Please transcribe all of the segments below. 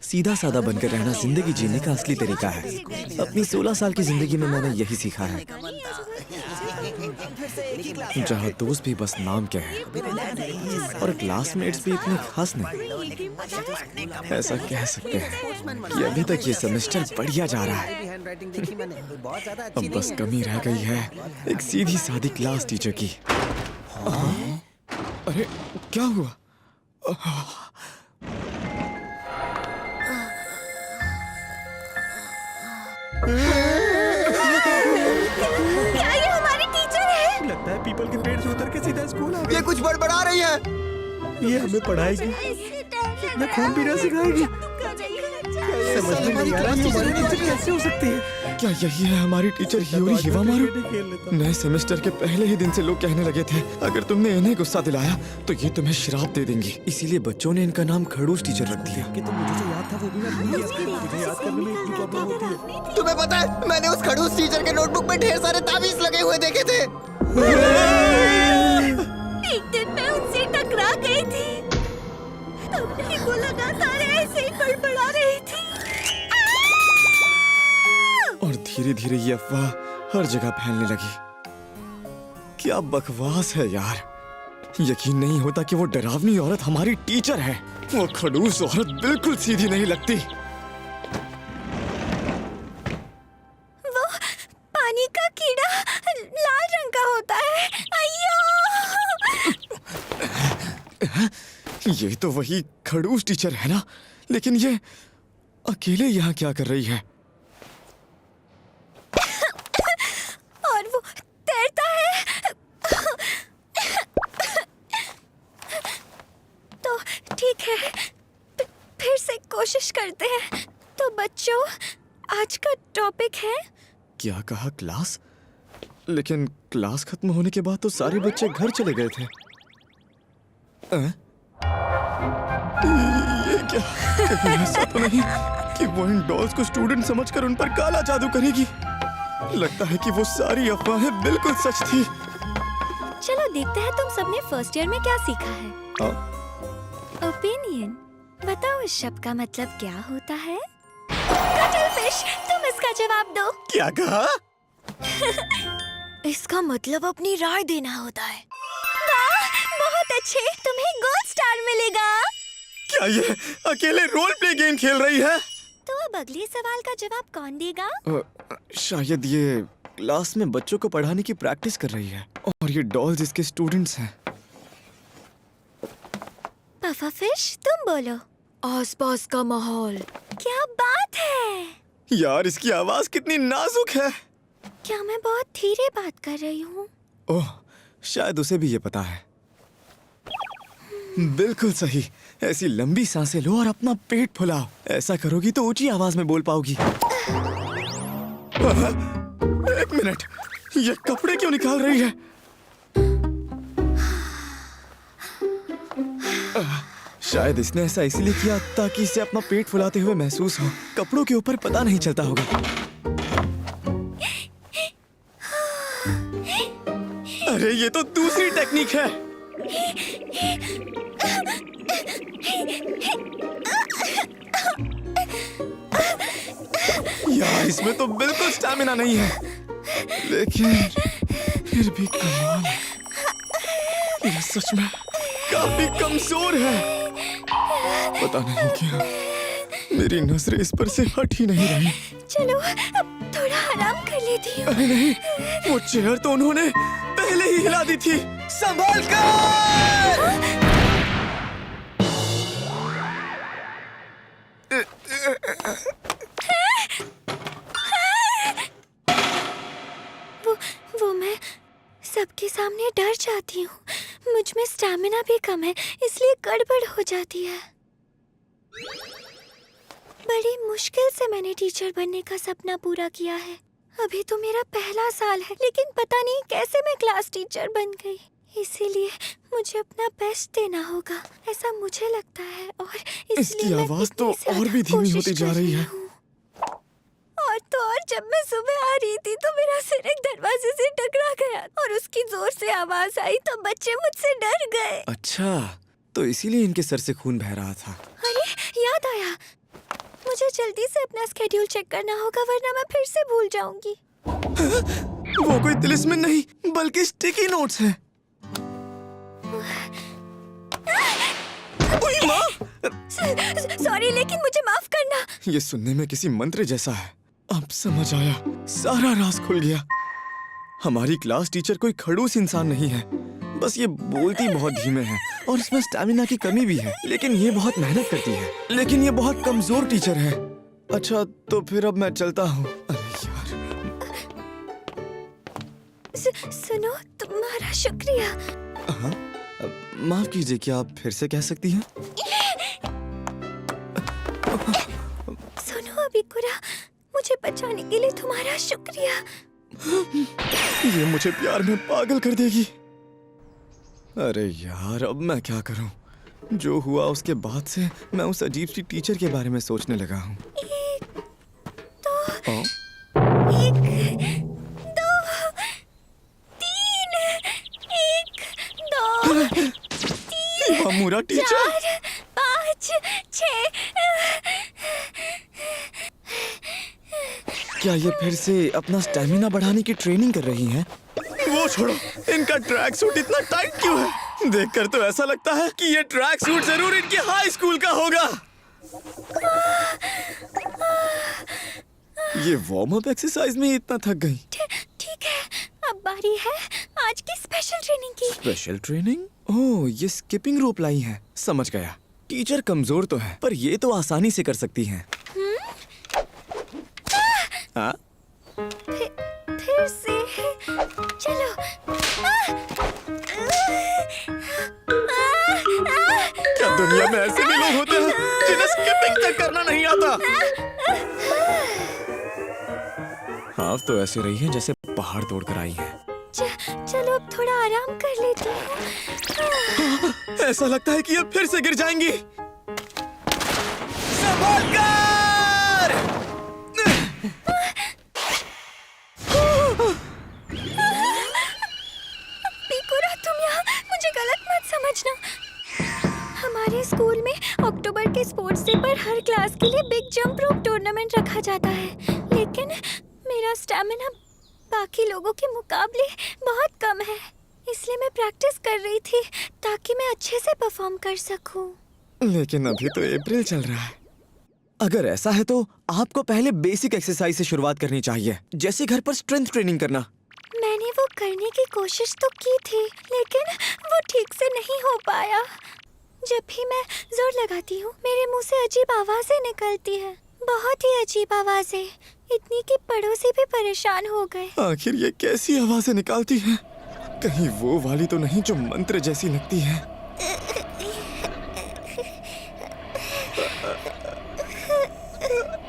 सीधा साधा बनकर रहना जिंदगी जीने का असली तरीका है। अपनी 16 साल की जिंदगी में मैंने यही सीखा है, जहाँ दोस्त भी बस नाम के हैं और क्लासमेट्स भी इतने खास नहीं। ऐसा कह सकते हैं कि अभी तक ये सेमेस्टर बढ़िया जा रहा है। अब बस कमी रह गई है एक सीधी सादी क्लास टीचर की। अरे क्या हुआ? क्या ये हमारी टीचर है? लगता है पीपल के पेड़ से उतर के सीधा स्कूल आ गई। ये कुछ बड़बड़ा रही है। ये हमें पढ़ाएगी, इतना खून पीना सिखाएगी। समझ में नहीं आ रहा कि हमारी टीचर कैसे हो सकती है। क्या यही है हमारी टीचर हियोरी हिवामारू? नए सेमेस्टर के पहले ही दिन से लोग कहने लगे थे अगर तुमने इन्हें गुस्सा दिलाया तो ये तुम्हें श्राप दे देंगी। इसीलिए बच्चों ने इनका नाम खड़ूस टीचर रख दिया। तुम्हें पता है मैंने उस खड़ूस टीचर के नोटबुक में ढेर सारे ताबीज लगे हुए देखे थे। एक दिन मैं उनसे टकरा गई थी, तब नहीं वो लगातार ऐसे ही बड़बड़ा रही थी। और धीरे धीरे ये अफवाह हर जगह फैलने लगी। क्या बकवास है यार, यकीन नहीं होता कि वो डरावनी औरत हमारी टीचर है। वो खड़ूस औरत बिल्कुल सीधी नहीं लगती। वो पानी का कीड़ा लाल रंग का होता है। अय्यो! ये तो वही खड़ूस टीचर है ना, लेकिन ये अकेले यहाँ क्या कर रही है? और वो तैरता है। तो ठीक है, फिर से कोशिश करते हैं। तो बच्चों, आज का टॉपिक है। क्या कहा? क्लास? लेकिन क्लास खत्म होने के बाद तो सारे बच्चे घर चले गए थे। ये क्या? कहीं ऐसा तो नहीं कि वो इन डॉल्स को स्टूडेंट समझकर उन पर काला जादू करेगी? लगता है कि वो सारी अफवाहें बिल्कुल सच थी। चलो देखते हैं तुम सबने फर्स्ट ईयर में क्या सीखा है। ओपिनियन। बताओ इस शब्द का मतलब क्या होता है? कटलफिश, तुम इसका जवाब दो। क्या कहा? इसका मतलब अपनी राय देना होता है। वाह, बहुत अच्छे, तुम्हें गोल्ड स्टार मिलेगा। क्या ये अकेले रोल प्ले गेम खेल रही है? तो अब अगले सवाल का जवाब कौन देगा? शायद ये क्लास में बच्चों को पढ़ाने की प्रैक्टिस कर रही है और ये डॉल्स इसके स्टूडेंट्स हैं। पफाफिश, तुम बोलो। आसपास का माहौल। क्या बात है! यार इसकी आवाज कितनी नाजुक है। क्या मैं बहुत धीरे बात कर रही हूँ? ओह, शायद उसे भी ये पता है। बिल्कुल सही। ऐसी लंबी सांसें लो और अपना पेट फुलाओ। ऐसा करोगी तो ऊंची आवाज में बोल पाओगी। एक मिनट, ये कपड़े क्यों निकाल रही है? शायद इसने ऐसा इसलिए किया ताकि इसे अपना पेट फुलाते हुए महसूस हो। कपड़ों के ऊपर पता नहीं चलता होगा। अरे ये तो दूसरी टेक्निक है। यार इसमें तो बिल्कुल स्टैमिना नहीं है, लेकिन फिर भी कमाल है। ये सच में काफी कमजोर है। पता नहीं क्यों मेरी नजरें इस पर से हट ही नहीं रही। चलो अब थोड़ा आराम कर लेती हूँ। अरे नहीं, वो चेयर तो उन्होंने पहले ही हिला दी थी। संभाल कर! वो मैं सबके सामने डर जाती हूँ। मुझ में स्टैमिना भी कम है, इसलिए गड़बड़ हो जाती है। बड़ी मुश्किल से मैंने टीचर बनने का सपना पूरा किया है। अभी तो मेरा पहला साल है, लेकिन पता नहीं कैसे मैं क्लास टीचर बन गई। इसीलिए मुझे अपना बेस्ट देना होगा, ऐसा मुझे लगता है। और इसकी आवाज तो और भी धीमी होती जा रही है। और जब मैं सुबह आ रही थी तो मेरा सिर एक दरवाजे से टकरा गया और उसकी जोर से आवाज आई तो बच्चे मुझसे डर गए। अच्छा, तो इसीलिए इनके सर से खून बह रहा था। अरे याद आया, मुझे जल्दी से अपना स्केड्यूल चेक करना होगा वरना मैं फिर से भूल जाऊंगी। वो कोई तिलिस्मिन नहीं बल्कि स्टिकी नोट्स हैं। ओए माँ! सॉरी लेकिन मुझे माफ करना। ये सुनने में किसी मंत्र जैसा है। अब समझ आया, सारा राज खुल गया। हमारी क्लास टीचर कोई खड़ूस इंसान नहीं है, बस ये बोलती बहुत धीमे है और इसमें स्टैमिना की कमी भी है। लेकिन ये बहुत मेहनत करती है, लेकिन ये बहुत कमजोर टीचर है। अच्छा तो फिर अब मैं चलता हूँ। अरे यार। सुनो, तुम्हारा शुक्रिया। हाँ, माफ कीजिए, क्या आप फिर से कह सकती हैं? सुनो अबिकुरा, मुझे बचाने के लिए तुम्हारा शुक्रिया। ये मुझे प्यार में पागल कर देगी। अरे यार, अब मैं क्या करूं? जो हुआ उसके बाद से मैं उस अजीब सी टीचर के बारे में सोचने लगा हूं। एक, दो, हाँ? एक, दो, तीन, एक, दो, हिवामुरा टीचर। चार, पाँच, छः। क्या ये फिर से अपना स्टैमिना बढ़ाने की ट्रेनिंग कर रही हैं? वो छोड़ो, इनका ट्रैक सूट इतना टाइट क्यों है? देखकर तो ऐसा लगता है कि ये ट्रैक सूट जरूर इनके हाई स्कूल का होगा। ये वार्म अप एक्सरसाइज में इतना थक गई। ठीक है, अब बारी है आज की स्पेशल ट्रेनिंग की। Special training? ओह, ये स्किपिंग रोप लाई है। समझ गया। टीचर कमजोर तो है, पर ये तो आसानी से कर सकती हैं। हाँ? फिर से चलो। क्या दुनिया में ऐसे भी लोग होते हैं जिन्हें स्किपिंग तक करना नहीं आता? आप तो ऐसे रही हैं जैसे पहाड़ तोड़कर आई हैं। चलो अब थोड़ा आराम कर लेती हूँ। ऐसा लगता है कि अब फिर से गिर जाएंगी। संभल कर! बिकुरा, तुम यहाँ मुझे गलत मत समझना। हमारे स्कूल में अक्टूबर के स्पोर्ट्स डे पर हर क्लास के लिए बिग जंप रोप टूर्नामेंट रखा जाता है, लेकिन मेरा स्टैमिना बाकी लोगों के मुकाबले बहुत कम है, इसलिए मैं प्रैक्टिस कर रही थी ताकि मैं अच्छे से परफॉर्म कर सकूं। लेकिन अभी तो अप्रैल चल रहा है। अगर ऐसा है तो आपको पहले बेसिक एक्सरसाइज से शुरुआत करनी चाहिए, जैसे घर पर स्ट्रेंथ ट्रेनिंग करना। मैंने वो करने की कोशिश तो की थी, लेकिन वो ठीक से नहीं हो पाया। जब भी मैं जोर लगाती हूँ मेरे मुंह से अजीब आवाजें निकलती हैं, बहुत ही अजीब आवाजें, इतनी कि पड़ोसी भी परेशान हो गए। आखिर ये कैसी आवाजें निकालती हैं? कहीं वो वाली तो नहीं जो मंत्र जैसी लगती है?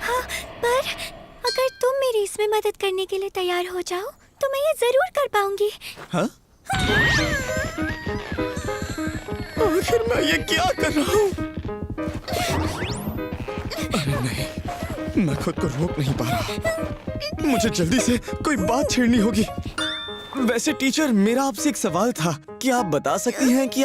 हाँ, पर अगर तुम मेरी इसमें मदद करने के लिए तैयार हो जाओ तो मैं ये जरूर कर पाऊंगी। हाँ? आखिर मैं ये क्या कर रहा हूँ? अरे नहीं, मैं खुद को रोक नहीं पा रहा। मुझे जल्दी से कोई बात छेड़नी होगी। वैसे टीचर, मेरा आपसे एक सवाल था। क्या आप बता सकती हैं कि